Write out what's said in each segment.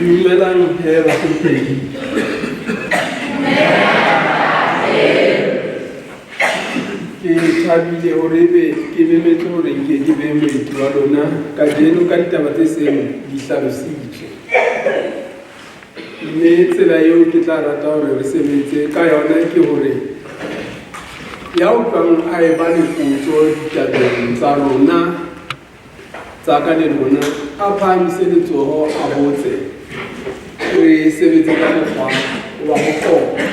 Dumelang he bahlomphehi. Ke thabile hore ke memetse hore ke be moeti wa lona kajeno ka ditaba tse seng di hlalositswe. Mme tsela eo ke tla rata hore re sebetse ka yona ke hore ya utlwang a e ba le potso ditabeng tsa rona tsa ka le lona a phahamise letsoho a botse re sebetse ka mokgwa wa ho kgona.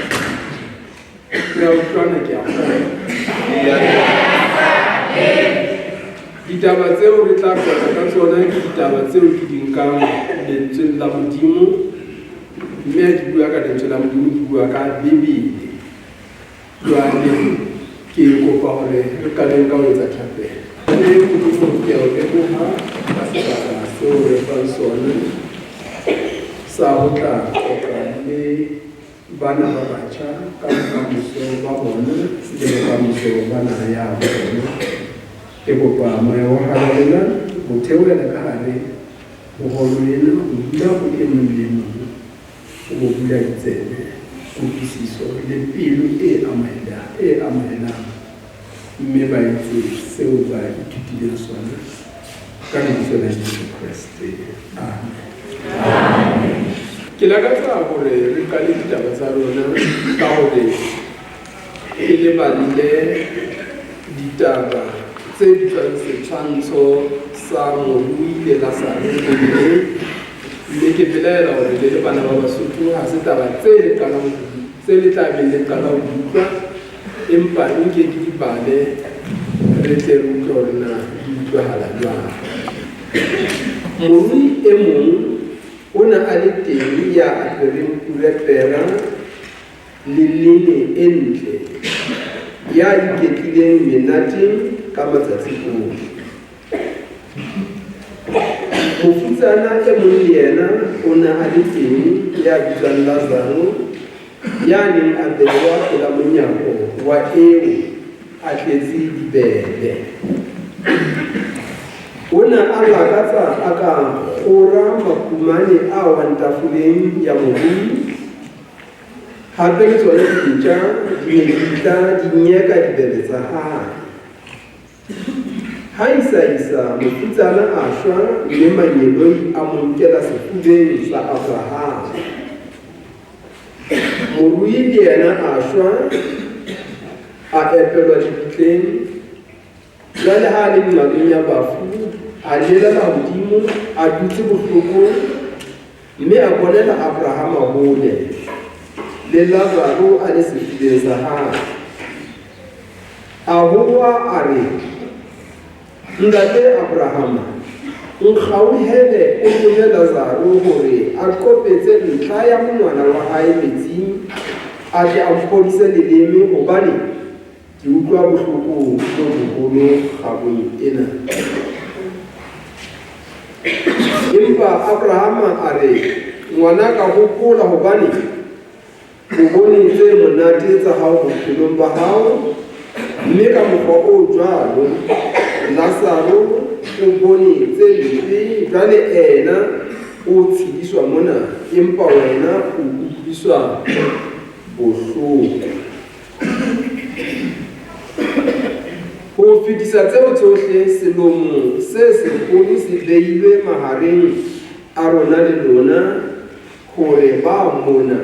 Re a utlwana ke a kgona. Ditaba tseo re tla qoqa ka tsona ke ditaba tseo ke di nkang lentsweng la Modimo, mme ha ke bua ka lentswe la Modimo ke bua ka Bebele. Jwale ke kopa hore re qaleng ka ho etsa thapelo. Modimo ke a o leboha ka sebaka seo re fang sona sa ho tla qoqa le bana ba batjha ka bokamoso ba bona le bokamoso ba naha ya bona. Ke kopa moya wa hao lena ho theolela ka hare boholo ena ho dula ho e mong le mong o bula ditsebe kutlwisiso le pelo e amohelang mme ba etse seo ba ithutileng sona ka lebitso la Jesu Kreste. Amen. Ke lakatsa hore re qale ditaba tsa rona ka hore e leballe ditaba tse bitswang setshwantsho sa morui le Lazarus. Mme ke belaela hore le bana ba Basotho ha se taba tse le tla beng le qala ho utlwa, empa nke ke di bale re tle re utlwe hore na di utlwahala jwang. Morui e mong o ne a le teng ya apereng purepera le lene e ntle, ya iketlileng menateng ka matsatsi ohle. Mofutsana e mong le yena o ne a le teng ya bitswang Lazarus, ya neng a behwa pela monyako wa eo a tletse dibele. O ne a lakatsa a ka kgora makumane a wantafoleng ya morui, hape le tsona dintja di ne di tla di nyeka dibele tsa hae. Ha isa mofutsana a shwa, mme manyeloi a mo nkela sefubeng sa Abraham. Morui le yena a shwa, a epelwa dibitleng. Jwale ha a le nqabeng ya bafu, a lelela hodimo, a dutse bohloko, mme a bonela Abrahama hole le Lazarus a le sefubeng sa hae. A hoa a re, ntate Abrahama, nkgauhele o monye Lazarus hore a qopetse ntlha ya monwana wa hae metsing, a tle a mphodise leleme hobane ke utlwa bohloko bo boholo kgabong ena. Empa Abrahama a re, ngwana ka hopola hobane o bone tse monate tsa hao bophelong ba hao, mme ka mokgwa o jwalo Lazarus o bone tse mpe. Jwale ena o tshediswa mona, empa wena o utlwiswa bohloko. Ho fetisa tseo tsohle, selomo se seholo se behilwe mahareng a rona le lona hore ba mona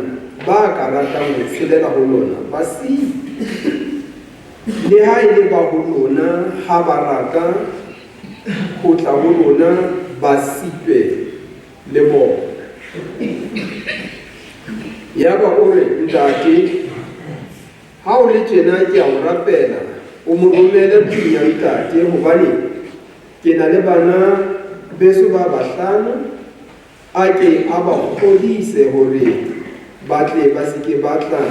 ba ka ratang ho tshelela ho lona ba sipe, le ha e le ba ho lona ha ba rata ho tla ho lona ba sipe le bona. Ya ba o re, ntate, ha o le tjena ke a o rapela o mo romele pina ntate, hobane ke na le bana beso ba bahlano, a ke a ba kgodise hore ba tle ba se ke ba tla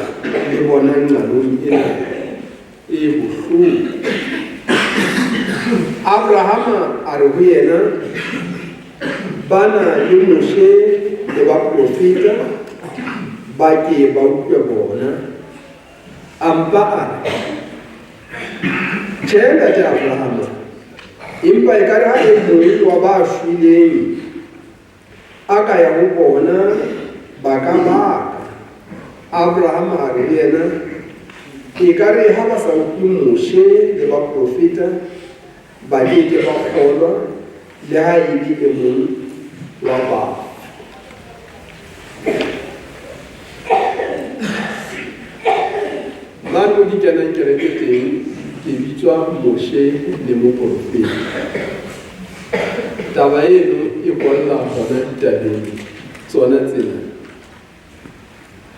le bona nqalong ena e bohloko. Abrahama a re ho yena, bana le Moshe le baprofeta ba ke ba utlwe bona. Ampa a re, tjhe ntate Abrahama, empa ekare ha e mong wa ba shweleng a ka ya ho bona Abraham a re yena e ka re ha ba sa utlwe Moshe le baprofeta ba ke ba kgolwa le ha e le e mong wa ba mano di kenang kereke teng ke bitswa Moshe le moprofeta. Taba eno e bolla hona ditabeng tsona tsena.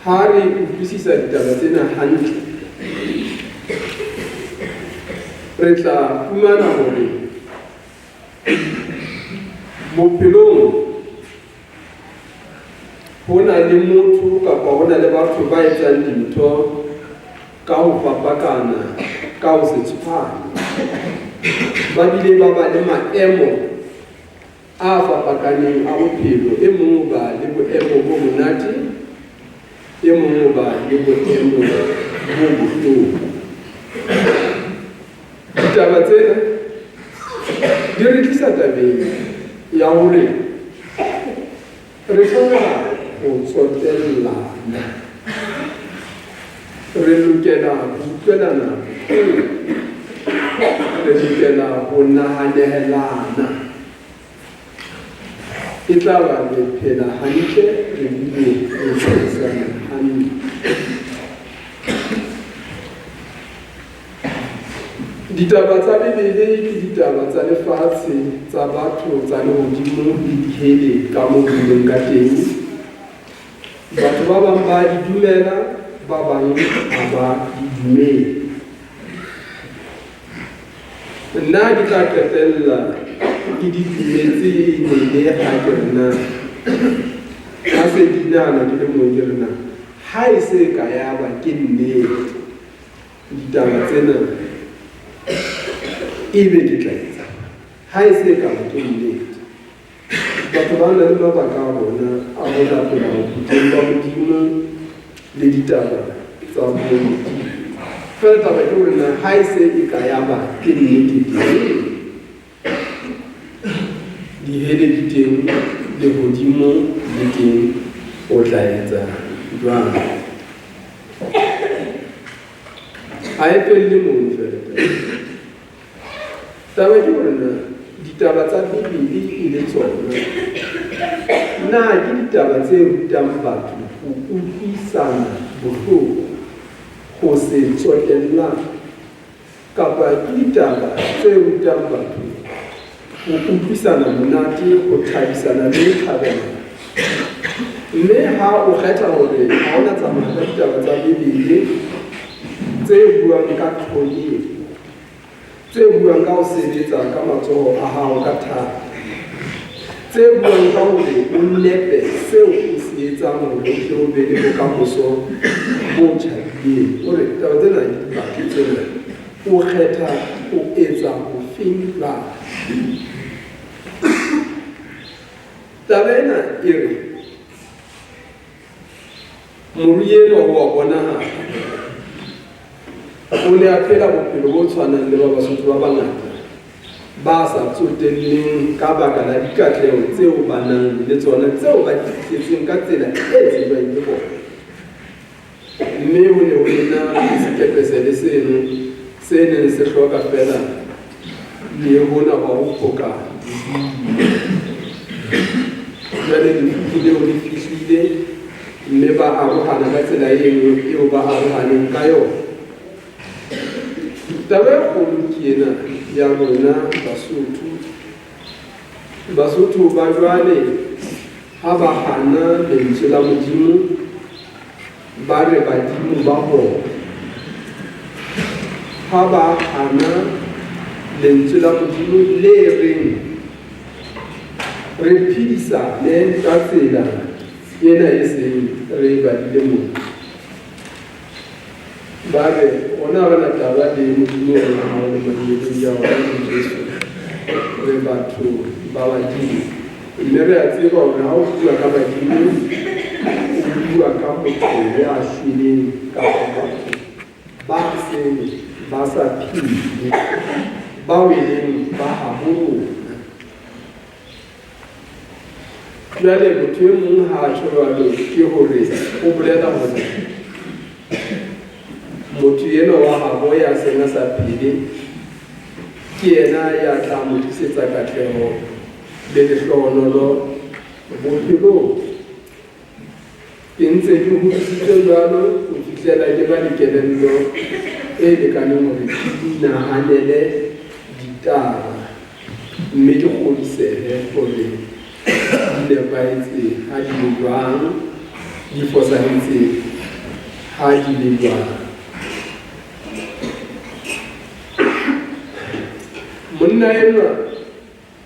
Ha re utlwisisa ditaba tsena hantle, re tla fumana hore bophelong ho na le motho kapa ho na le batho ba etsang dintho ka ho fapakana, ka ho se tshwane. Ba bile ba ba le maemo a fapakaneng a bophelo. E mong ba le boemo bo monate, e mong ba le boemo bo bohloko. Ditaba tsena di re tlisa tabeng ya hore re hloka ho tsotellana, re lokela ho utlwelana, re lokela ho nahanelana. E tla ba re phela hantle, re bile re tshebedisana hantle. Ditaba tsa Bebele ke ditaba tsa lefatshe, tsa batho, tsa lehodimo le dihele ka moo di leng ka teng. Batho ba bang ba di dumela, ba bang ha ba di dumele. Nna ke tla qetella ke di dumetse le ha ke re na ha se di nahana ke le mong ke re na ha e se ka ya ba ke nnete ditaba tsena ebe ke tla etsa ha e se ka ba ke nnete. Batho ba na le mabaka a bona a ho latela boteng ba Modimo le ditaba tsa Modimo. Fela taba ke hore na ha e se e ka ya ba ke nnete dihele di teng, lehodimo le teng, o tla etsa jwang? Ha e felle moo fela. Taba ke hore na ditaba tsa Bebele e le tsona na ke ditaba tse rutang batho ho utlwisana bohloko, ho se tsotellana, kapa ke ditaba tse rutang batho ho utlwisana monate, ho thabisana le thabela. Mme ha o kgetha hore ha ona tsamaya ka ditaba tsa Bebele tse buang ka tlholeho, tse buang ka ho sebetsa ka matsoho a hao ka thata, tse buang ka hore o nepe seo o se etsang hore o be le bokamoso bo tjhabileng. Hore taba tsena di batho tsena o kgetha o etsa ho feng na? Taba ena e re morui enwa wa bonahala o ne a phela bophelo bo tshwanang le ba Basotho ba bangata ba sa tsotelleng ka baka la dikatleho tseo ba nang le tsona, tseo ba di fihletseng ka tsela e tsebang ke bona. Mme ho ne ho ena sekepe seno se neng se hloka fela le hona ba ho phoka. Jwale lefufi leo le fihlile, mme ba arohana ka tsela eo ba arohaneng ka yona. Taba e kgolo ke ena ya rona Basotho ba jwale ha ba hana lentswe la Modimo, ba re badimo ba bona. Ha ba hana lentswe la Modimo le reng re phedisane ka tsela ena e seng re badile moo. Ba re ona re na taba le Modimo rona ha o le madielong ya rona Jesu, re batho ba badimo. Mme re a tseba hore ha o bua ka badimo o bua ka motho ya shweleng kapa batho ba seng ba sa phele, ba weleng ba haholo. Jwale motho e mong ha a tjho jwalo ke hore o bolela hore motho eno wa gabo ya seng a sa phele ke yena ya tla mo tlisetsa katlego le lehlohonolo bophelong. Ke ntse ke hodisitswe jwalo ho fihlela ke ba le kelello e lekaneng hore ke inahanele ditaba mme ke kgodisehe hore di nepahetse ha di le jwang, di fosahetse ha di le jwang. Monna enwa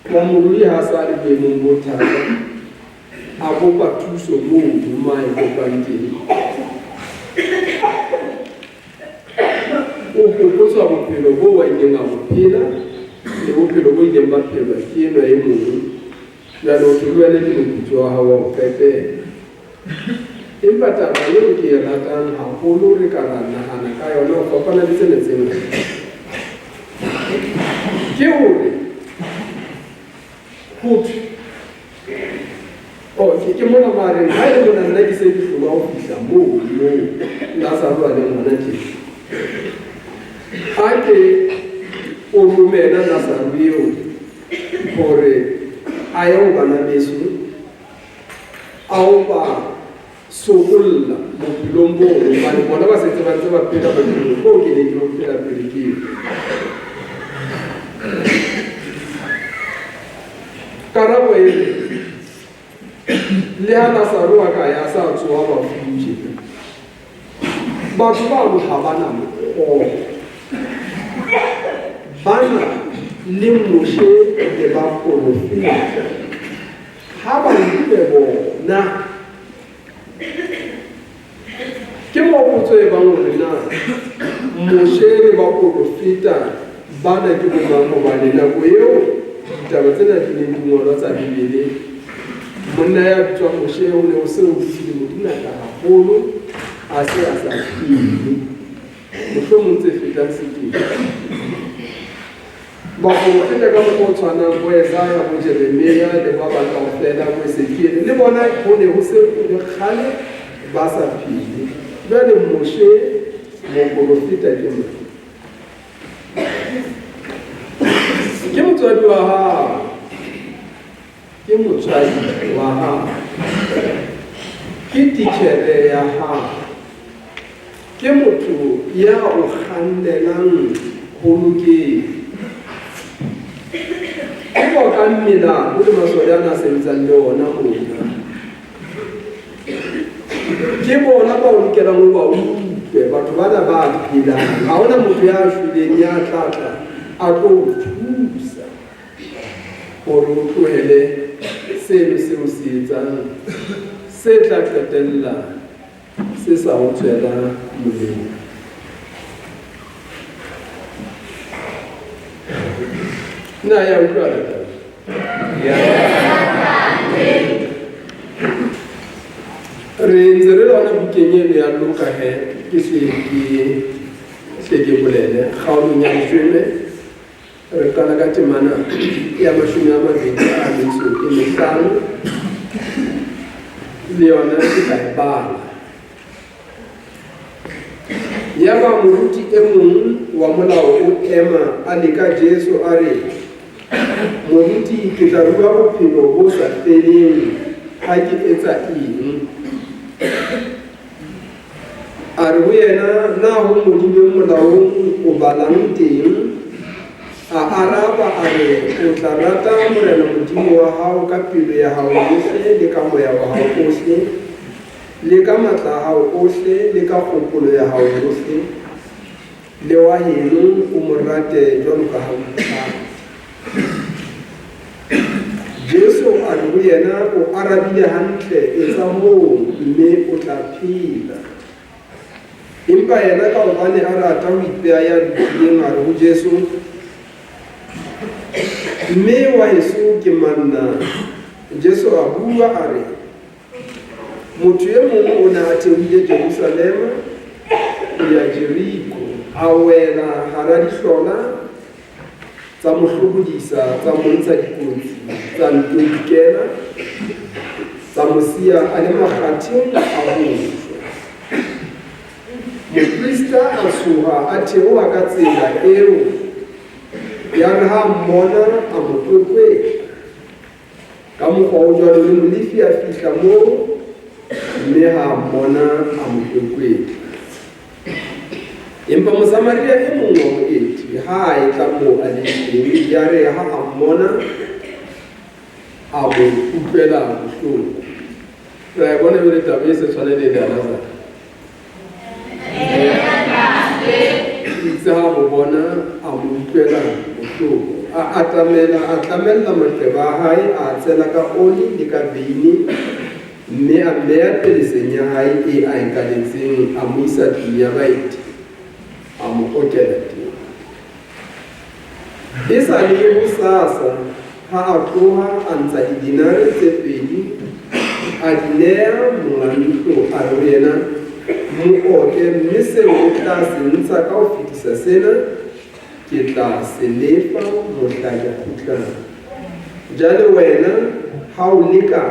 wa morui ha sa le boemong bo thata, a kopa thuso moo ma e kopang teng. O hopotswa bophelo bo wa ileng a bo phela le bophelo bo ileng ba phelwa ke enwa e mong. Jwale o tlohele ke moputso wa hao wa ho qetela. Empa taba eo ke e ratang haholo re ka ra nahana ka yona ho fapana le tsena tse ngata ke hore ke mona mare ha e mona nna ke se ke hloka ho fihla moo Lazaro a leng hona tjena. Ha ke o romela Lazaro eo hore a ye ho bana beso a ho ba sokolla bophelong boo hobane bona ba setse ba ntse ba phela bophelong boo ke ne ke lo phela pele ke karabo e le ha Lazaro a ka ya sa tsoha ba fuji batho ba mo ha bana mo bana le moshe le ba profeta ha ba le bona ke mo botso e bang hore na moshe le ba profeta bana ke bo mang hobane nako eo ditaba tsena di ne di ngolwa tsa Bibele. Monna ya bitswa Moshe o ne o se o dilemo di ngata haholo a se a sa file mohlomong tse fetang sekete. Baprofeta ka mokgwa o tshwanang bo Isaiah, bo Jeremia le ba bang kaofela, bo Ezekiel le bona ho ne ho se le kgale ba sa phele. Jwale Moshe moprofeta ke mang? Ke motswadi wa hao, ke motswadi wa hao, ke titjhere ya hao, ke motho ya o kgannelang ho lokela. Ke ba ka mmela o le masole ana sebetsang le ona mona. Ke bona ba o lokelang ho ba utlwe batho bana ba phelang. Ha hona motho ya shweleng ya tlatla a tlo thusa hore o tlohele seno seo se etsang se tla qetella se sa o tswela molemo. Na ya utlwa re ntse re lona bukeng eno ya Luka ke se ke bolele kgaolong ya leshome re qala ka temana ya 25 le yona ke ka e bala. Ya ba moruti e mong wa molao o ema a leka Jesu a re, moruti ke tla rua bophelo bo sa feleng ha ke etsa eng? A re ho yena, na ho modibeng molaong o balang teng? A araba a re, o tla rata Morena Modimo wa hao ka pelo ya hao yohle le ka moya wa hao ohle le ka matla a hao ohle le ka kgopolo ya hao yohle le wa heno o mo rate jwalo ka ha o ithata. Jesu a re ho yena, o arabile hantle, etsa moo mme o tla phela. Empa yena ka hobane a rata ho ipeha ya lokileng a re ho Jesu, mme wa heso ke manna? Jesu a bua a re, motho e mong o ne a theohile Jerusalema ya Jeriko, a wela hara dihlola tsa mo hlokodisa, tsa mo ntsha dikotsi, tsa nto dikela, tsa mo siya a le makgatheng a ho shwa. Mopristi Peter a tsoha a theoha ka tsela eo ya re ha mmona a mo kwekwe ka mokgwa o jwalo le molefi a fihla moo mme ha mmona a mo kwekwe. Empa Mosamaria e mong wa moeti ha a etla moo a le teng ya re ha a mmona a mo utlwela bohloko. Ra bona le taba e se tshwane le ya Lazarus. Itse ha mo bona a mo utlwela bohloko. A tlamella maqeba a hae a tsela ka oli le ka beine mme a beha peleseng ya hae e a e kaletseng a mo isa tlung ya baeti a mo okela teng. E sa le hosasa ha a tloha a ntsha dinare tse 2 a di neha monga ntlo a re yena mo oke mme seo o tla se ntsha ka ho fetisa sena ke tla se lefa mohla ke kgutlang. Jwale wena ha o leka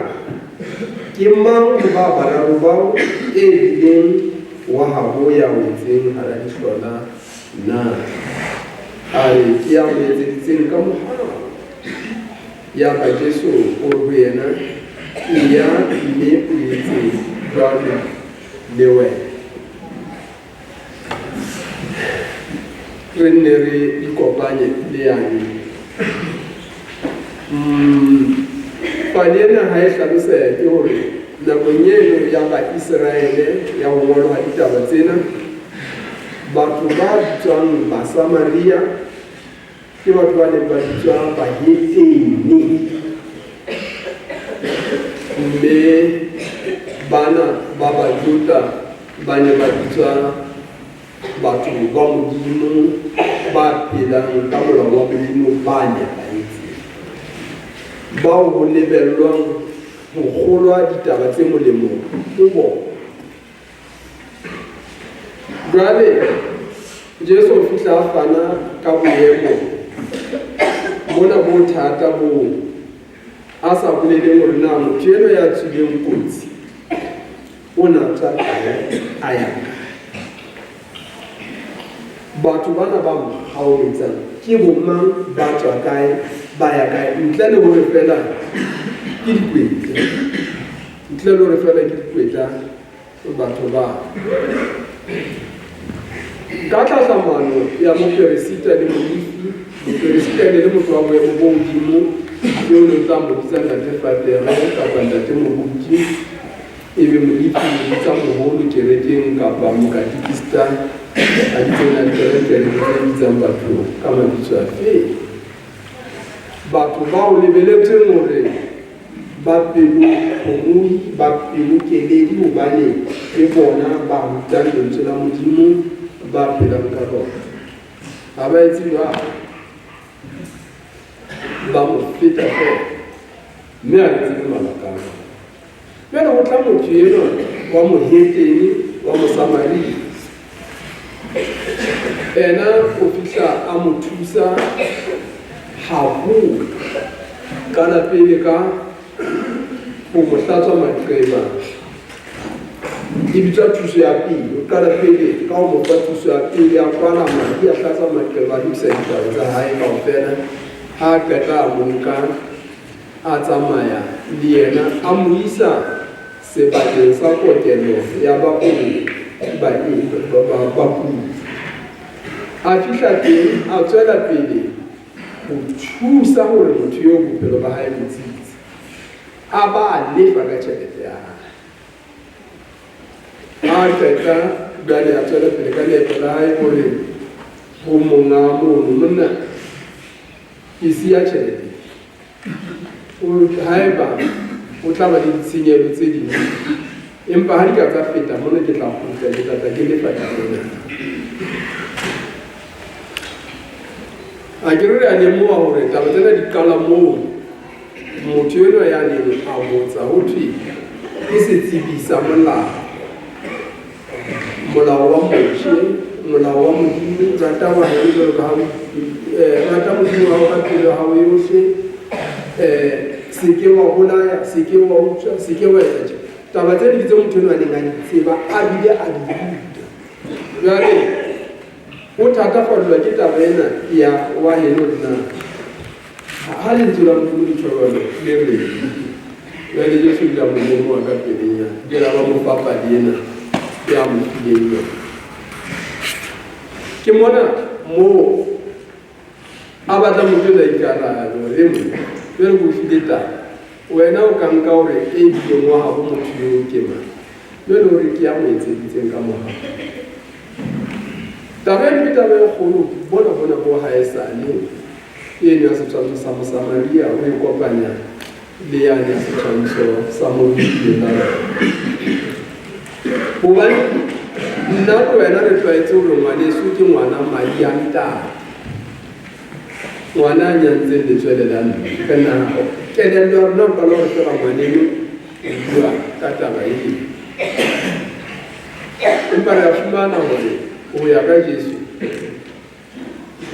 ke mang ba bararo bao e bileng wa habo ya wetseng hara dihlola na a re ke ya mo etseditseng ka mohau ya ba Jesu o re yena ya mme o etse jwalo le wena. Re nne re ikopanye le yane. Pale ena ha e hlalosa ke hore nakong eno ya ba Israele ya ho ngolwa ditaba tsena batho ba bitswang Basamaria ke batho ba neng ba bitswa baheteni mme bana ba Bajuda ba ne ba bitswa batho ba Modimo ba phelang ka molao wa Modimo ba nepahetseng bao ho lebellwang ho kgolwa ditaba tse molemo ho bona. Jwale Jesu o fihla a fana ka boemo bona bo thata bo a sa boleleng hore na motho eno ya tswileng kotsi o na tswa a ya batho bana ba mo haoetsang ke bomang ba tswa kae ba ya kae ntle le hore fela ke dikweta ntle le hore fela ke dikweta batho ba ka tlhahlamano ya moperesita le molefi. Moperesita ne le motho wa boemo bo hodimo eo ne tla mo bitsa ntate Fatere kapa ntate Moruti ebe molefi mo bitsa moholo kerekeng kapa mokatekista a ditsena dikereke tse bitsang batho ka mabitso a fe. Batho bao lebeletseng hore ba pelo kgomoi ba pelo keledi hobane ke bona ba rutang lentswe la Modimo ba phelang ka lona. Ha ba etse ba mo feta fela mme a tsebe mabaka a jwale ho tla motho eno wa moheteni wa Mosamaria ena o fihla a mo thusa haholo ka lapele ka ho mo hlatswa maqeba e bitswa thuso ya pele. O qala pele ka ho mo fa thuso ya pele a kwala madi a hlatswa maqeba a lokisa ditaba tsa hae kaofela ha qeta a mo nka a tsamaya le yena a mo isa sebakeng sa kokelo ya bakudi a fihla teng a tswela pele ho thusa hore motho yo bophelo ba hae botsitse a ba a lefa ka tjhelete ya hae. A qeta jwale a tswela pele ka leeto la hae hore ho monga mono monna ke siya tjhelete haeba o tla ba le ditshenyehelo tse ding empa ha di ka tsa feta mona ke tla kgutla ke tla ke lefa tjhelete. A ke re a lemoha hore taba tsena di qala moo motho eno ya neng a botsa ho thwe ke setsibisa molao wa motho molao wa Modimo rata wa hae jwalo ka rata Modimo wa hao ka pelo ya hao yohle se ke wa bolaya se ke wa utswa se ke wa etsa taba tse di tse motho eno a neng a di tseba a bile a di ruta jwale o thatafadelwa ke taba ena ya wa heno na ha le ntse la Modimo le tshwarelo le re jwale Jesu la Modimo wa ka peleng ya ke la ba mo papadi ena ya mo fileng yona ke mona mo a batla motho la ikarabelo le mo jwale go file taba wena o ka nka hore e bile mo ha bo motho yo ke mang jwale hore ke ya mo etseditseng ka moha taba e taba e kgolo bona bo haesane eno ya setshwantsho sa Mosamaria o e kopanya le yane ya setshwantsho sa Modimo la hobane nna le wena re tlwaetse hore ngwaneso ke ngwana madi a ntate ngwana a nyantseng letswele la mme ka nako kelello ya rona ka lore fela ngwaneno o bua ka taba eo empa re a fumana hore ho ya ka Jesu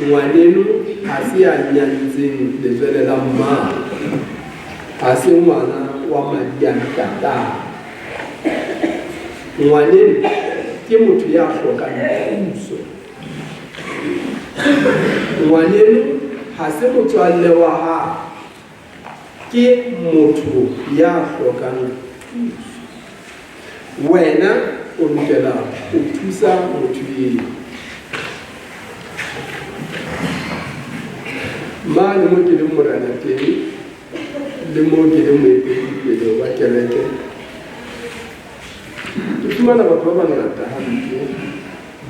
ngwaneno ha se a nyantseng letswele la mma ha se ngwana wa madi a ntate ngwaneno ke motho ya hlokang thuso ngwaneno ha se motswalle wa hao ke motho ya hlokang thuso wena o lokela ho thusa motho eo mane mo ke le morena teng le mo ke le moetapele wa kereke ke fumana batho ba bangata hampe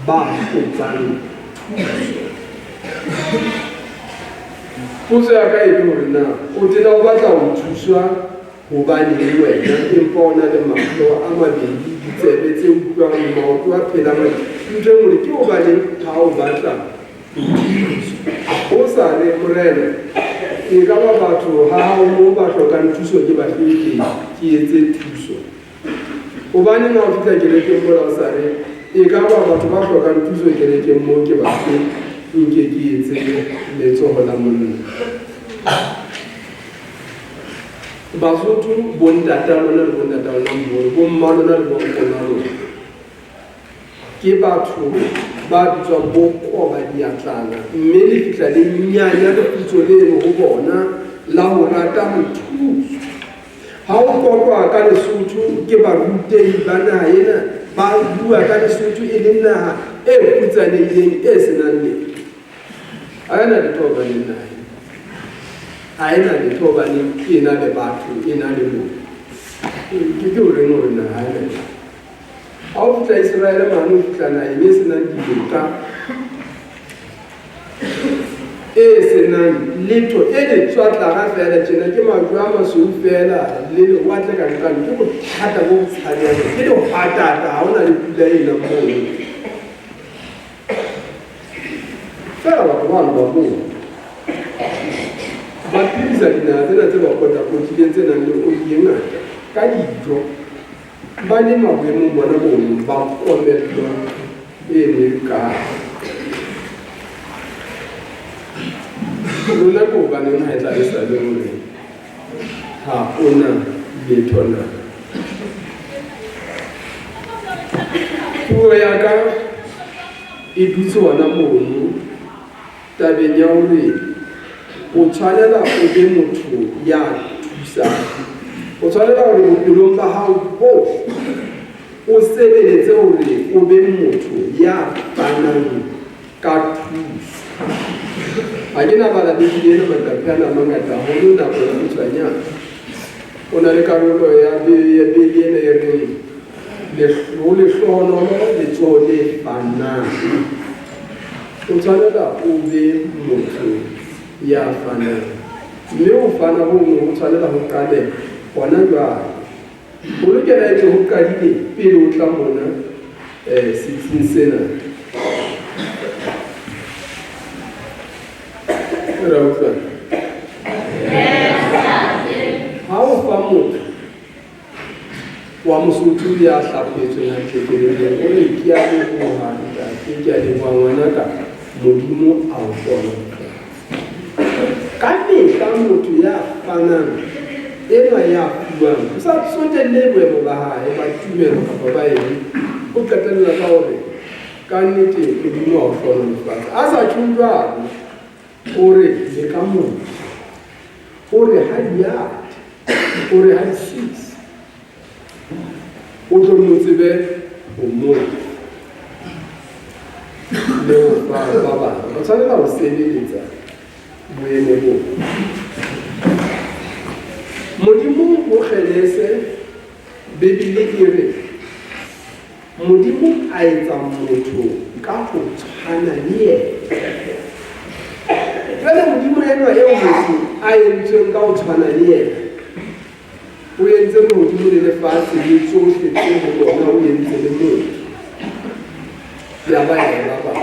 ba kotsang puso ya ka e le hore na o tena o batla ho thuswa hobane le wena empa o na le mahlo a mabedi ditsebe tse utlwang maoto a phelang ntho e ngwe ke hobane ha o batla o sa le morena e ka ba batho ha o ba hlokang thuso ke ba fete ke etse thuso hobane na o fihla kerekeng mola o sa re e ka ba batho ba hlokang thuso kerekeng moo ke ba fete nke ke etse letsoho la monna Basotho bontate lona le bontate lona mmoho bo mma lona le bonkgono lona ke batho ba bitswang bo koba diatlana mme le fihla le nyanyaleputso leno ho bona la ho rata ho thusa ha o kopwa ka Lesotho ke barutehi ba naha ena ba bua ka Lesotho e le naha e putsanehileng e senang letho a ena letho ba le naha a ena letho ba le ena le batho ena le mo ke o reng hore naha ena ha o fihla Israel mane o fihla naheng e senang dibuka e senang letho e le tswatlaga fela tjena ke majwe a masweu fela le lewatle ka nqane ke bothata bo tshabang ke le hatata ha ona le pula ena moo fela batho ba ba moo ba phedisa dinaha tsena tse ba kotakotileng tse nang le oli e ngata ka dijo ba le maboemong bona bono ba komello eno e kare lona ke hobaneng ha e tla e sa le hore ha ona letho na puo ya ka e dutse hona mono tabeng ya hore o tshwanela o be motho ya thusang o tshwanela hore bophelong ba hao bo o sebeletse hore o be motho ya fanang ka thuso ha ke na bala bebile ena matapheana mangata haholo nako ya kgutshwanyana o na le karolo ya bebile ena e reng lehlohonolo letsoho le fanang o tshwanela o be motho ya fanang mme ho fana ho mo ho tshwanela ho qale hona jwale o lokela etse ho qadile pele o tla mona setsing sena ra utlwa ha o fa motho wa Mosotho ya hlapetsweng hantle kelelong o re ke a leboha ntate ke a leboha ngwanaka Modimo a o bona ka mehla motho ya fanang ena ya buang o sa tsotelle boemo ba hae ba tumelo kapa ba eng o qetella ka hore ka nnete Modimo wa o hlohonolofatsa a sa tjho jwalo gore le ka motho gore ha diate gore ha di-6 o tlo mo tsebe o motho le ho ba bang o tshwanela ho sebeletsa boemo bo Modimo o kgelese Bebele e re Modimo a etsa motho ka ho tshwana le yena jwale Modimo enwa eo motho a entsweng ka ho tshwana le yena o entse Modimo le lefatshe le tsohle tse ho bona o entse le motho ya ba yena ba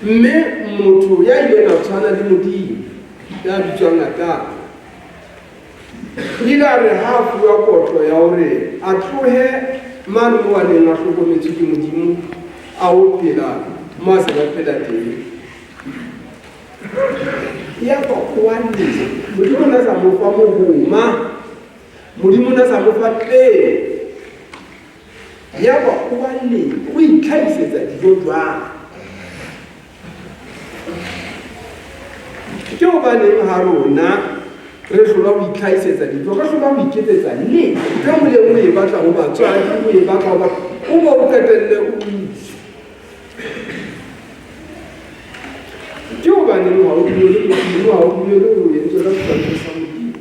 mme motho ya ileng a tshwana le Modimo ya bitswang Adam ile a re ha fuwa kotlo ya hore a tlohe mane mo a neng a hlokometswe ke Modimo a o phela mo a se ba phela teng ya ba kwanne Modimo na sa mo fa mohoma Modimo na sa mo fa pele ya ba kwanne o itlhaisetsa dijo jwang ke o ba neng ha rona re hlola ho itlhaisetsa dijo re hlola ho iketsetsa le ka mo le o e batla ho batswadi o e batla ho ba o ba o qetelle o ke o ba neng ha o dumele Modimo ha o dumele o entse ka setshwantsho sa Modimo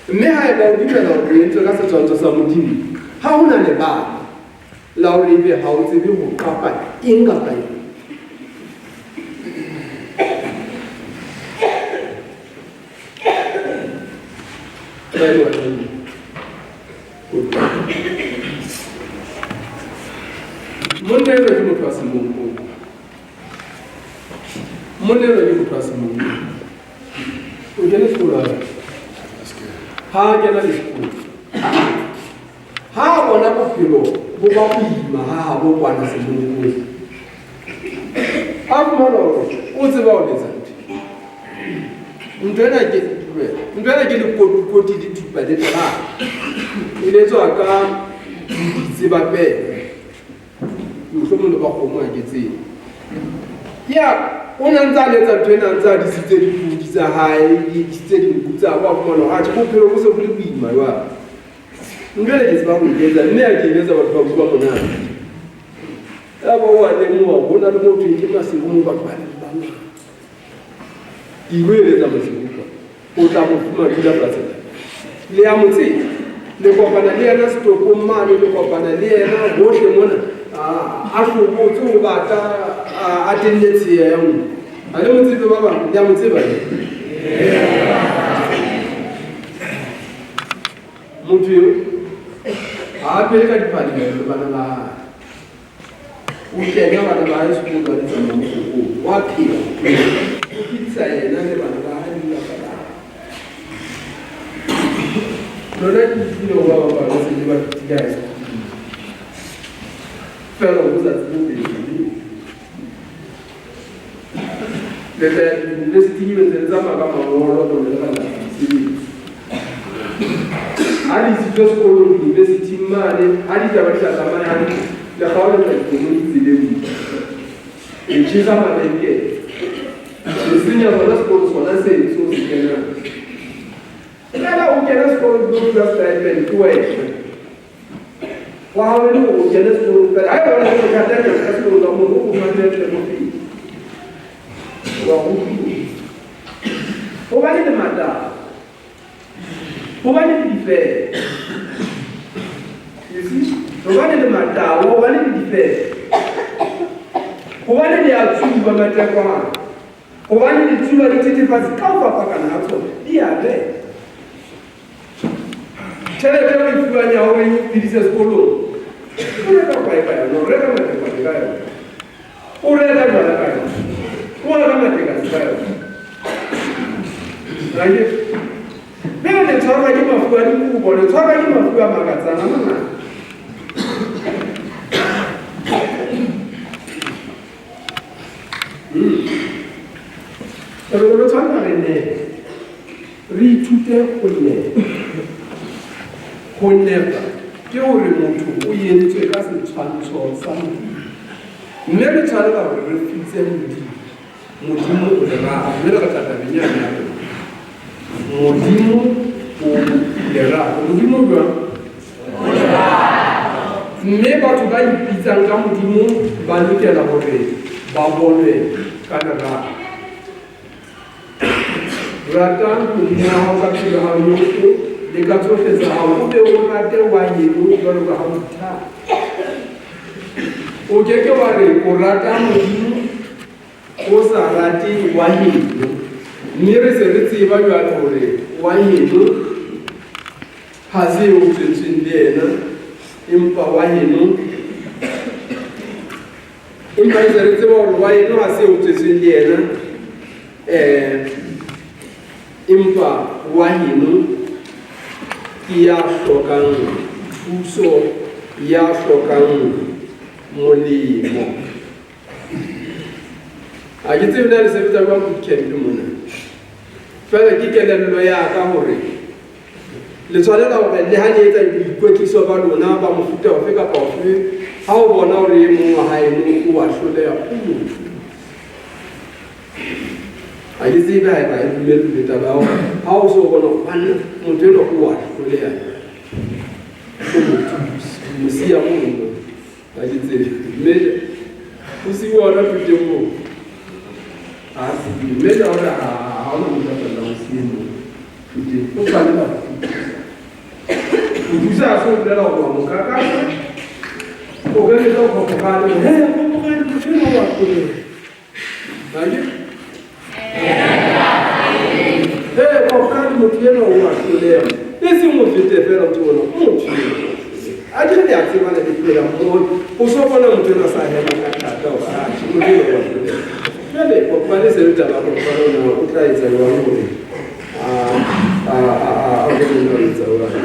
mme ha e ba o dumela ho entse ka setshwantsho sa Modimo ha ho na le bana la o lebe ha o tsebe ho qapa eng kapa eng Monero ke motho wa semonkong Monero ke motho wa semonkong o kene sekolo ha a kena le sekolo ha a bona bophelo bo ba boima ha bo kwana semonkong a fumana hore o tseba ho letsa ntwena ke dikoti di thupa di tla e le tswa ka tseba pele mohlomong le ba kgomo a ke tsene ya o na ntse a letsa ntwena ntse a disitse dipudi tsa hae di disitse dinku tsa ba fumana ha ke bophelo bo se bo le boima jwang ntwena ke tseba ho etsa mme a ke etsa batho ba bua monate ya ba o a lemoha ho na le motho ke maseromo batho ba le bang Iwe le tsamaiso o tla mo fumana dula platseng le ya motse le kopana le yena setoko mane le kopana le yena bohle mona a hlobotse ho bata a tennetse ya mo a le motse ba bang ya motse ba motho yo a pele ka dipadi le bana ba o kenya bana ba hae sekolo ba ditsamao mo wa phela Pizza e na le bana ba hae la bana. Lona ke dilo ba ba se ba guys. Fela o sa tsebe le. Le se tinyi mentse tsa maka mangolo go le bana. Ali si tlo sekolo university mane, ali ka ba tla tsamaya ha le ga o le go mo ditseleng. E tshisa mabeke. Insegna a scuola sei su era un che scuola dove stai per tu quando un che scuola per hai ora che cadere scuola da un ma te o vale de matar o vale di fare o vale de matar o vale di fare o vale di alzare ma te qua o vale di tsuba di tete fasi ka o fa kana hatso di ave C'è da un influenza o un dirisa skolo. Non è da fare, non rega ma te fare. O rega da fare. O rega ma te fare. Dai. Bene, le tsara ke mafu a dikubo, le tsara ke mafu a magatsana mana. Pero lo tsara ne. Ri tutte quelle. Ho never ke gore motho o yentswe ka setshwantsho sa Modimo mme re tshwanela gore re fitse Modimo o lerato mme re tla tabeng ya rona Modimo o lerato Modimo jwang mme batho ba ipitsang ka Modimo ba lokela gore ba bonwe ka lerato rata Modimo wa hao ka pelo ya hao yohle le ka tsohle tsa hao o be o rate wa yeno jwalo ka ha o ithata o keke wa re o rata Modimo o sa rate wa heno mme re se re tseba jwalo gore wa heno ha se o tshwentsweng le yena empa wa heno empa re se re tseba gore wa heno ha se o tshwentsweng le yena empa wa heno ke ya hlokang thuso ya hlokang molemo a ke tsebe na le sebetsa jwang bootcamp mona fela ke kelello ya ka gore le tshwanela gore le ha le etsa boikwetliso ba lona ba mofuta ofe kapa ofe ha o bona gore e mong wa haeno o wa hloleha a ke tsebe ha e ba e dumele taba ya gore ha o so bona banna motho eno o wa hloleha o mosia mono a ke tsebe mme o se bona tuteng moo a se mme le gore ha ona motho a fella o sie moo tuteng o tshwanela o thusa a se o bolela gore wa mokakaka o ka letsa go kgokgokane he kgokgokane motho eno o wa hloleha kgokgokane motho eno o wa hloleha e seng mo fete fela o bona motho a ke le a tsebana le pela mo o so bona motho ena sa hema ka thata o a motho eno o wa hloleha jwale kgokgokane se re taba kgokgokane ona o tla etsa jwang gore a bona o etsa jwang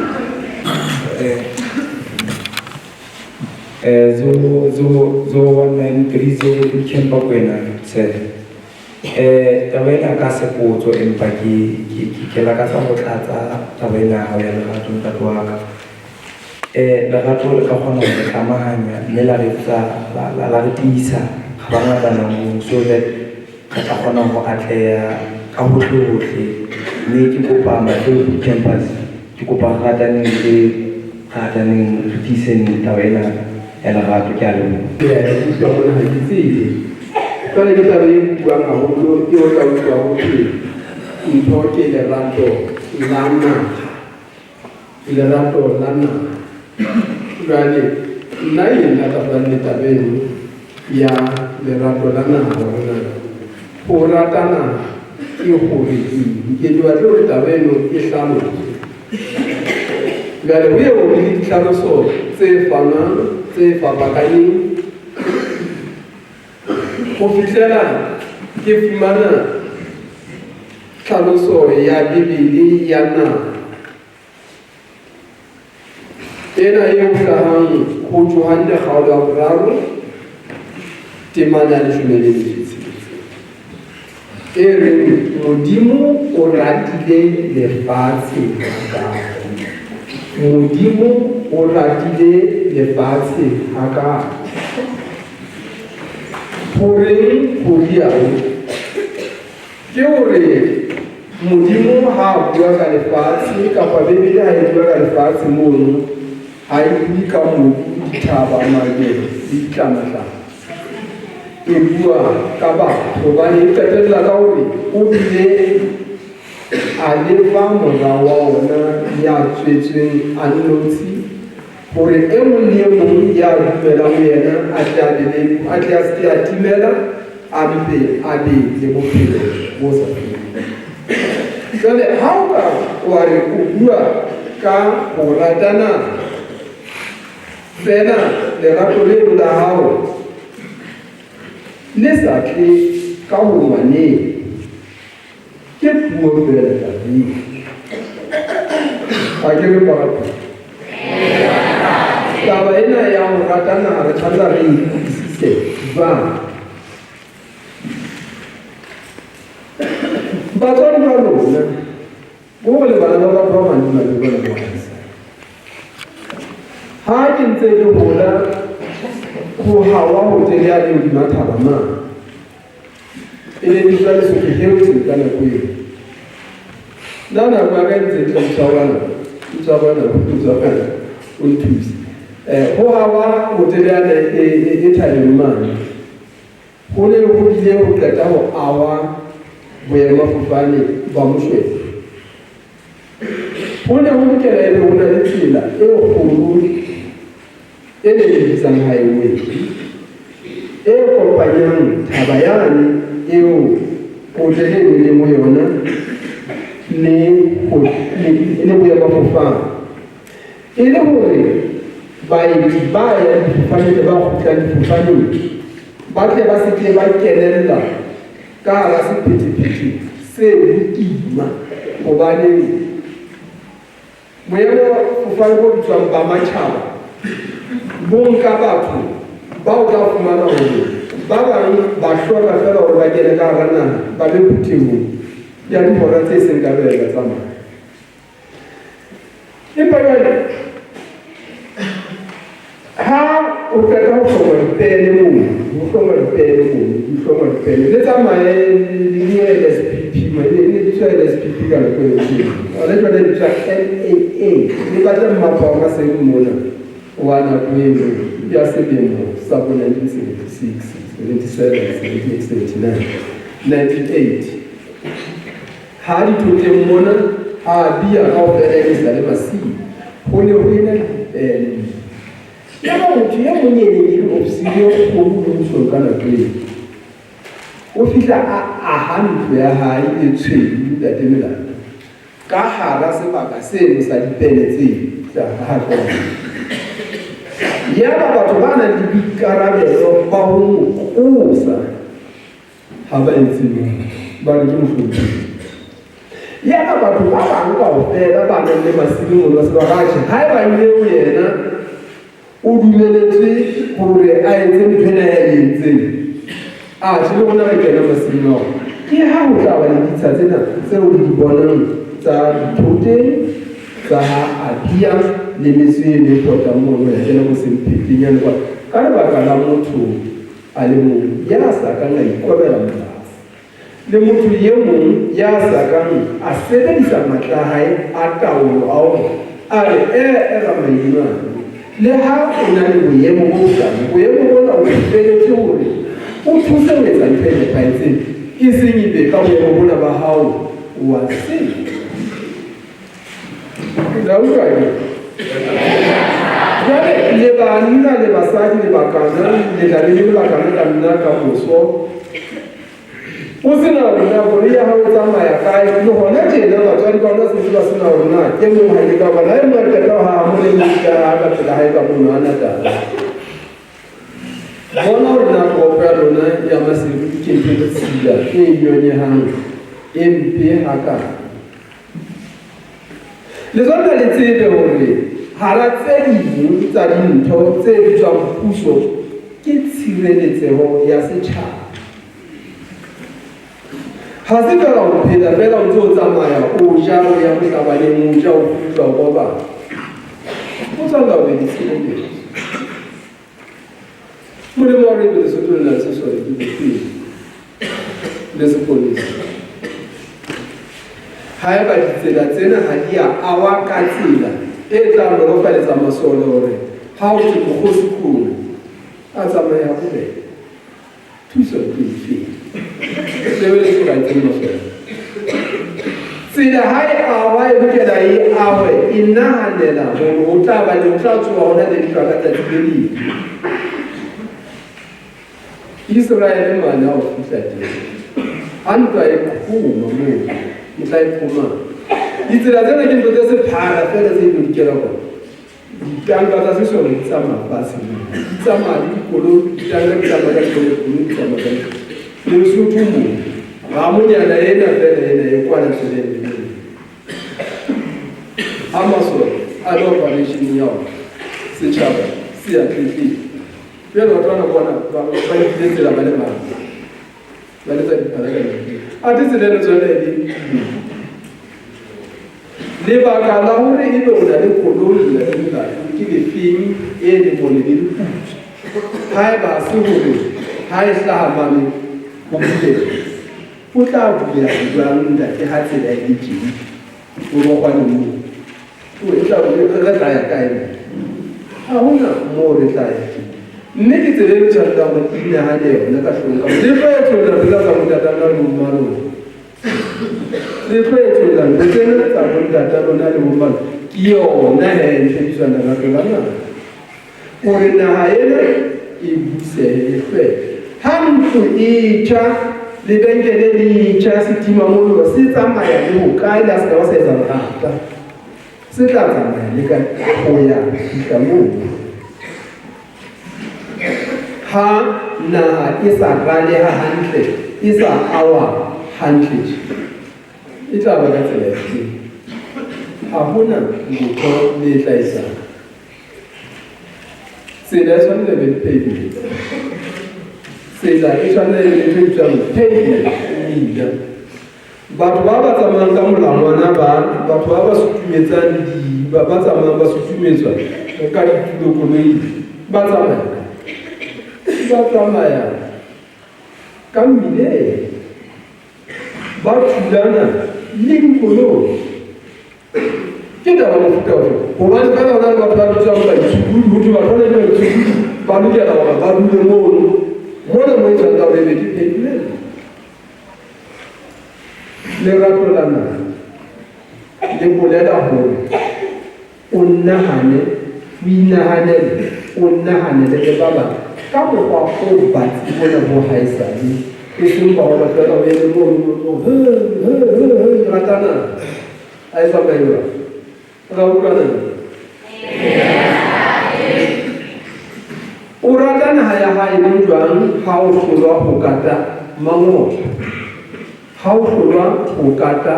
zo wannan krizo kin bakwena se tabena ka sepotso empa ke la ka sa go tlatsa tabena ha ya lerato ka twaka lerato le ka kgona go tsamaya mme la re tisa ga bana bana mo so that ka kgona go atleya ka go tlotle mme ke kopa matlo campus ke kopa gataneng le gataneng re tiseng tabena ela rato ke a le ke utlwa mona ha ke tsebe fela ke taba e buang haholo ke o tla utlwa hohle ntho ke lerato la naha jwale nna yena tabalane tabeno ya lerato la naha hona ho rata naha ke gore ke di batle hore tabeno e hlalose jwale ho ye ho le ditlhaloso tse fanang tse fapakaneng go fihlela ke fumana tlhaloso ya Bibele ya naha ena e hlahang ho Johane kgaolo ya boraro temana ya 16 e reng Modimo o ratile lefatshe hakalo Modimo o ratile lefatshe hakalo goreng go rialo ke gore Modimo ha a bua ka lefatshe kapa Bibele ha e bua ka lefatshe mono ha e bue ka mobu dithaba mabele le ditlamatlama e bua ka batho hobane e qetella ka gore o bile a lefa morao wa ona ya tswetsweng a nnotshi gore e mong le e mong ya dumelang ho yena a tle a se a timela a mpe a be le bophelo bo sa feleng jwale ha o ka wa re o bua ka ho ratana fela lerato leo la hao le sa tle ka ho ngwaneng ke puo fela tabeng a ke re batho taba ena ya ho ratana re tshwanela re utlwisise jwang batswadi ba lona bo le bana ba batho ba manyima le bona mohaisane ntse le hola ho hawa hotele ya le Mathaba ma e ne di tsale so ke Hilton ka nako eo nana kwa ka ntse tla tsabana o nthusi ho hawa hotele ya e Thabeng mane ho ne ho ile ho qeta ho awa boemafofane ba Moshweshwe ho ne ho lokela e be ho na le tsela e kgolo e ne e bitsang highway e kopanyang Thaba yane eo hotele e le mo yona le boemafofane e le hore baeti ba ya difofane ba kgutlang difofaneng ba tle ba se ke ba kenella ka hara sephethephethe se boima hobane boemafofane bo bitswang ba matjhaba bo nka batho ba o tla fumana hore ba bang ba hloka fela hore ba kene ka hara naha ba be phuthelong ya dihora tse seng ka bela tsamaya empa jwale ha o qeta ho hloka dipene moo ho hloka dipene le tsamaye le LSPP ne di tswa LSPP ka nako eo ale jwale di tswa NAA le batla mmapa wa maseng mona wa nako eo ya selemo sa 1976 77 78 98 ha di thotle mona a dia ka o fela le masiu ho ne ho ena ya ba motho ya monyene le ofisiri o botso ka nako eo o fihla a hantle ya hae e tshweu ya temelana ka hara sebaka seno sa dipene tsa haholo ya ba batho ba nang le boikarabelo ba ho mokosa ha ba entse ba le mohlodi ya ba batho ba bang kaofela ba nang le masimo ba se ba gatshe ha e ba ile yena o dumeletse hore a etse ntho ya entseng a tshile hona re kena masimo ke ha o tla ba le ditsha tsena tseo di bonang tsa dithote tsa a dia le meswe le pota mo ya kena mo semphinyane kwa ka lebaka la motho a le mong ya sa ka nna ikobela motlatsi le motho ye mong ya sa ka a sebedisa matla hae a taolo a hore a re ra maina le ha o na le boemo bo bokae boemo bona o feletse hore o thuse ho etsa ntho e nepahetseng e seng ibe ka boemo bona ba hao wa seng jwale le banna le basadi le bakana le tla le bakana ka nna ka moso o sena rona gore ya hao tsamaya kae le gona tjena batswadi ba ona setse ba sena rona ke mo ha le ka bana e mo qeta ha mo le ka ka tsela hae ka mo ana tala bona rona go pa rona ya masiri ke ntse tsila e yone hang mp haka le zona le tsebe hore hala tse ding tsa dintho tse bitswang puso ke tshireletseho ya setjhaba ha se fela o phela fela o ntse o tsamaya o ja o ya mohlabaneng o ja o fihla o ba o tsanga o di tshireletso molemo wa re be Lesotho le na se so le sepolesa ha e ba ditsela tsena ha di a awa ka tsela e tla nolofaletsa masole hore ha o ke mokgosi kgolo a tsamaya go be thuso ke dife tsela ha e awa e lokela e awe e nahanela hore o tla ba le o tla tsoha hona le ditlhwa ka tsatsi Israele mane ha o fihla teng ha ntwa e kgoma moo e tla e kgoma ditsela tsena ke ntho tse sephara fela tse di lokela gona ditanka tsa sesole di tsamaya fatshe di tsamaya le dikoloi ditanka di tsamaya ka dikoloi di tsamaya ka le Lesotho moo ga monyana ena fela ena e kwana tseleng ha masole a le operation ya ona setšhaba se atletlile jwale batho bana bona ba ikile tsela ba le bang ba letsa diphalaka a di tsela le tsona lebaka la hore ebe o na le koloi le molao ke lefe ding e le bone le diputso haeba se hore ha e hlaha mane ho bile o tla bulela jwang ntate ha tsela e tjena o bo kwana mo o tla re tla ya kae ha hona mo re tla ya mme ke tsela e tshwanela go inahane yona ka hlonka le fa e tshola re tla mo tatana le mmalo le fa e tshola re tsena tsa mo tatana le mmalo ke yona he ntse tsana ka tsona gore naha ena e busehe fe ha ntlo e tjha lebenkele le tjha setimamollo se tsamaya le ho kae la se ka se etsa rata se tla tsamaya le ka ho ya fihla moo ha naha e sa raleha hantle e sa awa hantle e tla ba ka tsela e ha hona ntho le tla isa tsela e tshwanele be pavement tsela e tshwanele le ntho e bitswang pavement batho ba ba tsamayang ka molangwana batho ba ba sutumetsang ba tsamayang ba sutumetswa ka ditulo koloi ba tsamaya ka mmile ba thulana le dikoloi ke taba mofuta ofe gobane fela ona le batho ba bitswang baitshukudu gotho batho ba le baitshukudu ba lokela gore ba dule mono mole mo e tshwanela gore ebe ke pavement lerato la naha le bolela gore o nahane o inahanele o nahanele le ba bang ka mokgwa o batsi bona bo haesale e seng ba go batlela go eme mono ratana a e tsamaiwa ra utlwana o rata naha ya hae mo jwang ha o hlolwa ho kata mangolo ha o hlolwa ho kata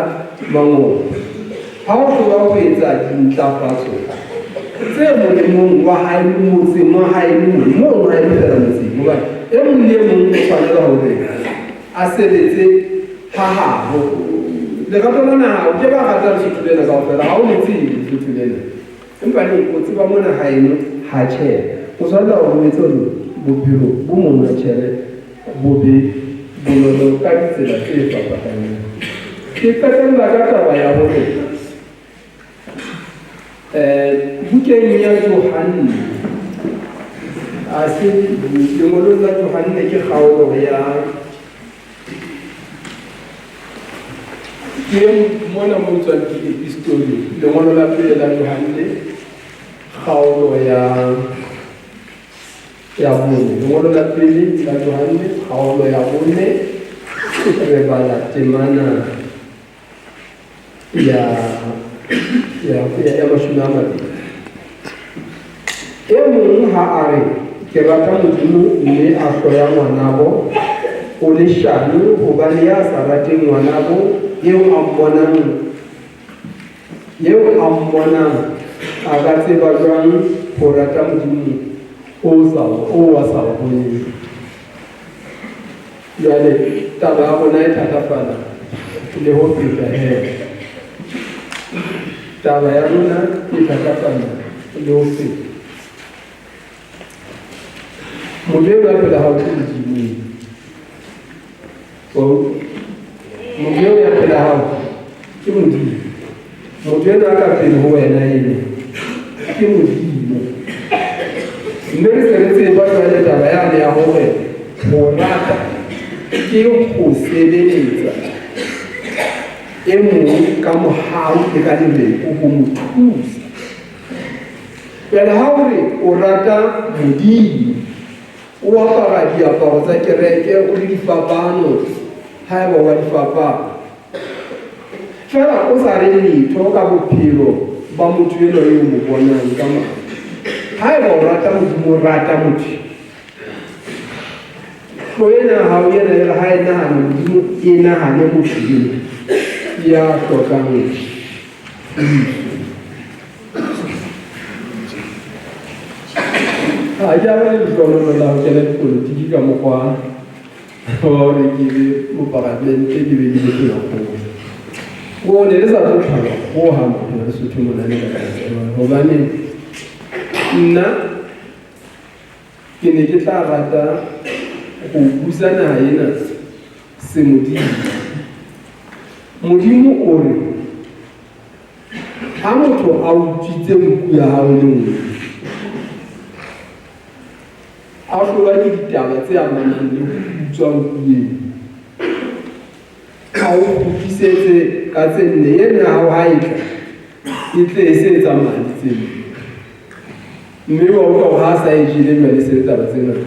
mangolo ha o hlolwa ho etsa dintlafatso tse molemong wa hae motseng wa hae mo hae fela motseng hobane e mong le mong o tshwanela hore a sebetse hahabo lerato la naha o ke ba rata lesotho lena kaofela ha o le tsebe lesotho lena empa ne o tseba mona haeno ha tjhere o tshwanela hore o etse bophelo bo monatjhere bo be bonolo ka ditsela tse fapakaneng ke qetella ka taba ya hore bukeng ya Yohane a se lengolong la Yohane ke kgaolo ya ke mona mo tswang ke epistole lengolo la pele la Yohane kgaolo ya bone lengolo la pele la Yohane kgaolo ya bone re bala temana ya mashome a mabedi e mong ha a re ke rata Modimo mme a hloya ngwanabo o le shano hobane ya sa rateng ngwanabo eo a mmonang a ka tseba jwang ho rata Modimo o wa sa wa boneng jwale taba ya bona e thatafala le ho feta taba ya rona e thatafala le ho feta modimo ya phela ha o ke Modimo modimo ya phela ha ke Modimo motho ena a ka pele ho wena ene ke Modimo mme re se re tseba jwale taba yane ya hore ho rata ke ho sebeletsa e mong ka mohau le ka lebeko ho mo thusa jwale ha o re o rata Modimo o apara diaparo tsa kereke o le difapano haeba wa difapano fela o sa re letho ka bophelo ba motho eno eo mo bonang ka mahlo haeba o rata Modimo o rata motho tlo ena ha o ena e re ha e nahane Modimo e nahane motho eo ya hlokang ha ja ba le ditlolo la ho kena dipolitiki ka mokgwa wa hore ke be mo parlamente ke be ke le o ne le sa tlo tlhalo ho ha mo le Lesotho mona le ka tsela hobane nna ke ne ke tla rata go busa naga ena se Modimo o re ha motho a utswitse nku ya hao le nngwe a hlola ke ditaba tse amanang le go utswa nku eo a o kgutlisetse ka tse nne ena ya hao ha e tla e tle e se etsa madi tseo mme wa utlwa go ha a sa e jele jwale se taba tse ngata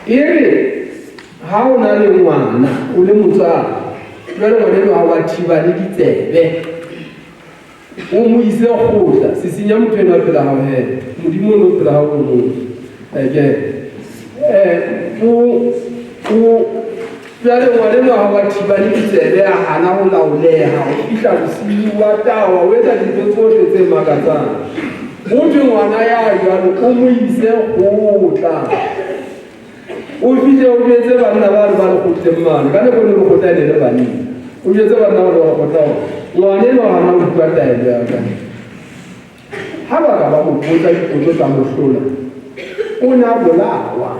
ere ha o na le ngwana o le motswadi jwale ngwaneno ha wa thiba le ditsebe o mo ise kgotla sisinya motho ena phela hao he Modimo no phela hao no jwale ngwaneno ha wa thiba le ditsebe a hana ho laoleha o fihla bosiu wa tawa o etsa dintho tsohle tse makatsang motho ngwana ya jwalo o mo ise kgotla o fihla o jetse banna ba re ba le kgotleng mane ka neko le lekgotla e ne le banna o jetse banna ba le ba kgotla ngwaneno hana ho utlwa taelo ya ka ha ba ka ba mo botsa dipotso tsa mo hlola o ne a bolawa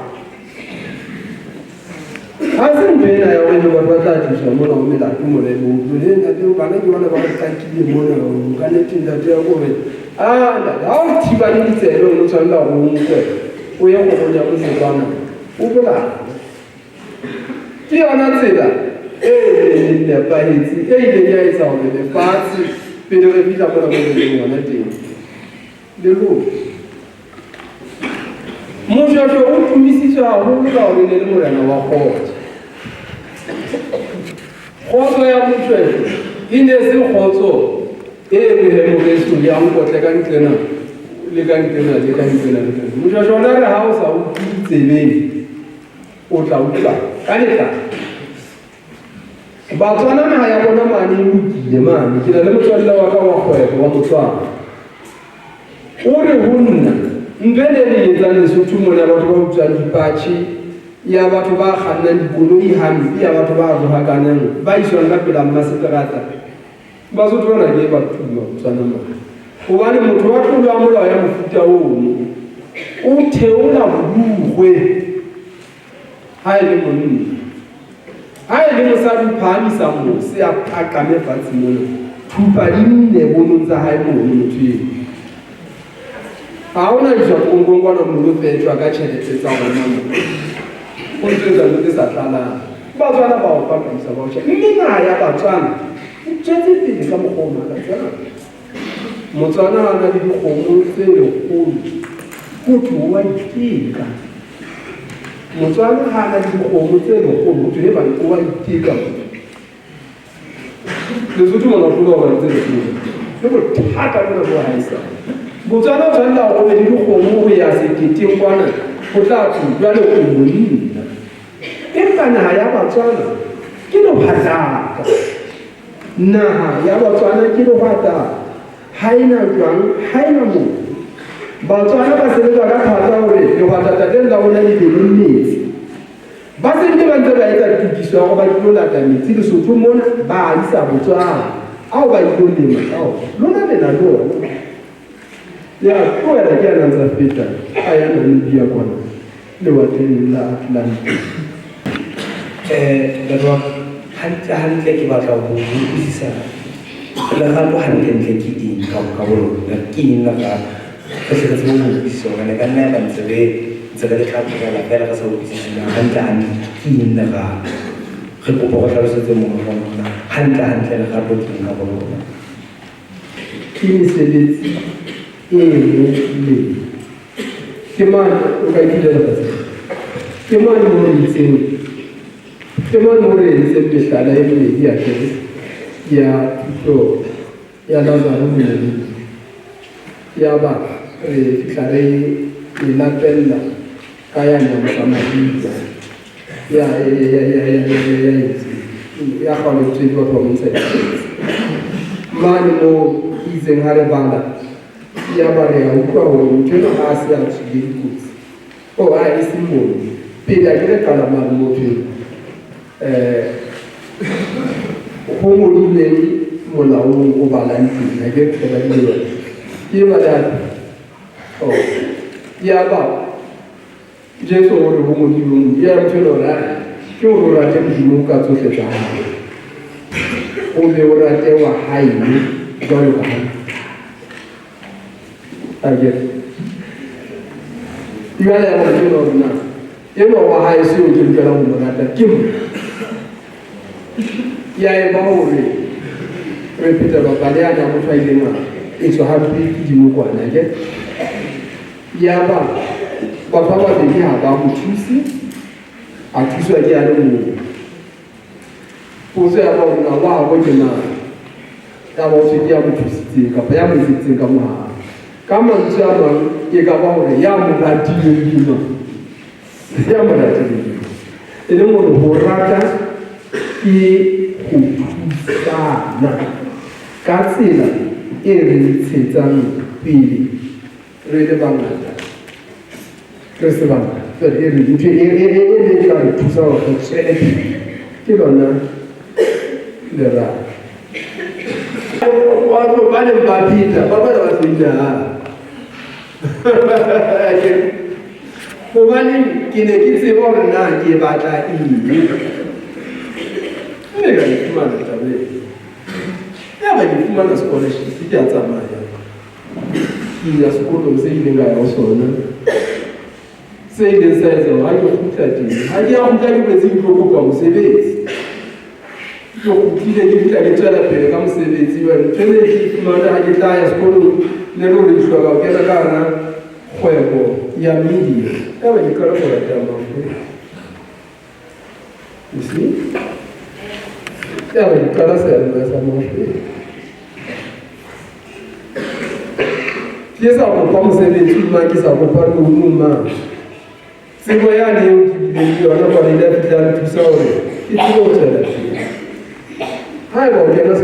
ha se ntho ena ya gore batho ba tla thusa mona o melato molelo le ntate bana ke bona ba re tlankile mona o ka nnete ntate ya gore ntate ha o thiba le ditsebe o tshwanela go nkwe o ye go gonya go sekwana o bolawa ke yona tsela e nepahetse e ileng ya etsa gore lefatshe pele re fitlha mona mo leleng ngwana teng leloko moshwashwe o tumisitswe haholo ka gore ne le morena wa kgotso kgotso ya moshwashwe e ne se kgotso e rehemoreso ya nkotle ka ntlena le ka ntlena le ka ntlena moshwashwe ona re ha o sa utlwe ditsebeng o tla utlwa ka letla Batswana naha ya bona mane e lokile mane ke na le motswalle wa ka wa kgwebo wa Motswana o re ho nna ntwe le etsa Lesotho mona batho ba utswang dipatjhe ya batho ba kgannang dikoloi hampe ya batho ba rohakanang ba iswang ka pela mmaseterata Basotho bana ke ba tuma Botswana mona hobane motho wa tlolo ya molao ya mofuta ono o theola borukgwe ha e le monna ha e le mosadi phamisa mose a qaqame fatshe mona thupa di nne bonong tsa hae mono motho eo ha ona dijapongongwana molo fetjwa ka tjhelete tsa rona mo o ntse tse sa tlalang Batswana ba o phamisa ba o tjhe mme naha ya Batswana e tjetse pele ka mokgoma ka tsana Motswana ha na le dikgomo tse lekgolo ho thwe wa itika Motswana ha na dikgomo tse lekgolo ho thwe ba wa itika Lesotho mona o tlola ba ntse le go thata bona bo haisa Botswana o tshwanela go be le dikgomo go ya seketeng kwana go tla tswa le go monna empa naha ya Batswana ke lephataka naha ya Batswana ke lephataka ha ena jwang ha ena mo Batswana ba sebetsa ka thata hore lephataka teng la bona le be le metsi ba sentse ba ntse ba etsa tokiso ya go ba tlo lata metsi Lesotho mona ba isa Botswana ao ba ilo lema ao lona le na lona ya ko ya ke ana tsa feta a ya na Libya kwana le watleng la Atlantic Dadwa hantle ke batla go buisisa le gape hantle ke eng ka bona ke eng la ga ke se se mo buisisa kana ka nna ba ntse le tlhapela la fela ka sa buisisa hantle ke eng la ga re go go tlhalosetse mo bona hantle le gape ke eng ka bona ke mesebetsi ke mane o ka ikilela batho ke mane mo re itseng ke mane mo re itseng mehlala e mmedi ya kere ya thuto ya Lazarus Molemi ya ba re fihla re latella ka ya Nyamosamadiya ya kgaoletswe ke batho ba montsha mane mo itseng ha re bala ya ba re ya utlwa gore motho ena ga a se a tswile dikotsi o a e se mono pele a ke re kalamare motho go modileng molaong o balang teng ha ke tsela di le ke bala ya ba Jesu o re ho modimo ya mthelo ra ke o rate modimo ka tsohle tsa hao o be o rate wa hae jwalo ka age Igual ya modimo rona eno wa hae se o ke lokela ho mo rata ke mo ya e ba hore re pheta bapale ya na motho a ileng a etswa hape ke dimo kwana ke ya ba batho ba babedi ha ba mo thuse a thuswa ke a le mongwe potso ya ba hore na wa go ke na ya ba o ke ya mo thusitseng kapa ya mo etsitseng ka mohara ka mantswe a mang e ka ba hore ya mo ratileng dino ya mo ratileng e leng hore ho rata ke ho thusana ka tsela e re ntshetsang pele re le bangata re se bangata e re ntho e tla re thusa hore tswele ke lona lerato ba ne ba Peter ba bana ba tsela hobane ke ne ke tseba hore na ke batla eng mme ka di fumana tabeng ya ba di fumana scholarship ke a tsamaya ke ya sekolong se ileng ka ya ho sona se ileng sa etsa ha ke kgutla teng ha ke a kgutla ke boletse ke tlo kopa mosebetsi ke kgutlile ke fihla ke tswela pele ka mosebetsi ntho ne ke fumana ha ke tla ya sekolong ne le hore ke hloka ho kena ka hara kgwebo ya media ya ba ke qala ho rata mafu you see ya ba ke qala selemong sa mafu ke sa kopa mosebetsi ma ke sa kopa loan ma tsebo yane eo ke bileng ke yona ba ile a fihla a nthusa hore ke tsebe ho tswela pele ha eba o kena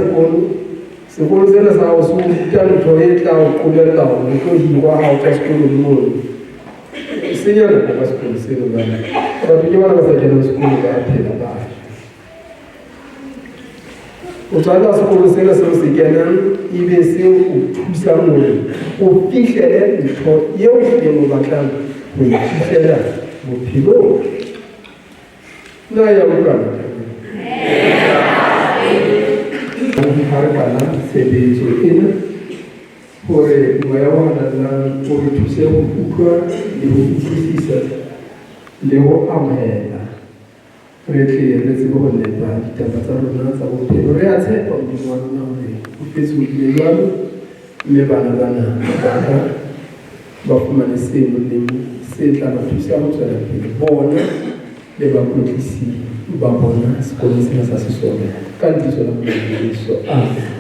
sekolo sena sa hao se o ruta ntho e tla o qobella hore o tlo hirwa ha o tswa sekolong mono senya nako ka sekolo seno bana batho ke bana ba sa kenang sekolo ba phela ba o tswa ka sekolo sena seo se kenang ebe seo o thusang hore o fihlele ntho eo hleng o batlang ho e fihlela bophelong na ya bokana harkana sebetso ena hore moya wa hana o re thuse ho utlwa le ho utlwisisa le ho amohela re tle re tsebe ho nepa ditaba tsa rona tsa bophelo re a tshepa modimo wa rona hore o fetse ho dile jwalo mme bana bana ba fumane se molemo se tla ba thusa ho tswela pele bona le bakwetlisi ba bona sekolong sena sa sesole ka lebitso la Modimo Jesu. Amen.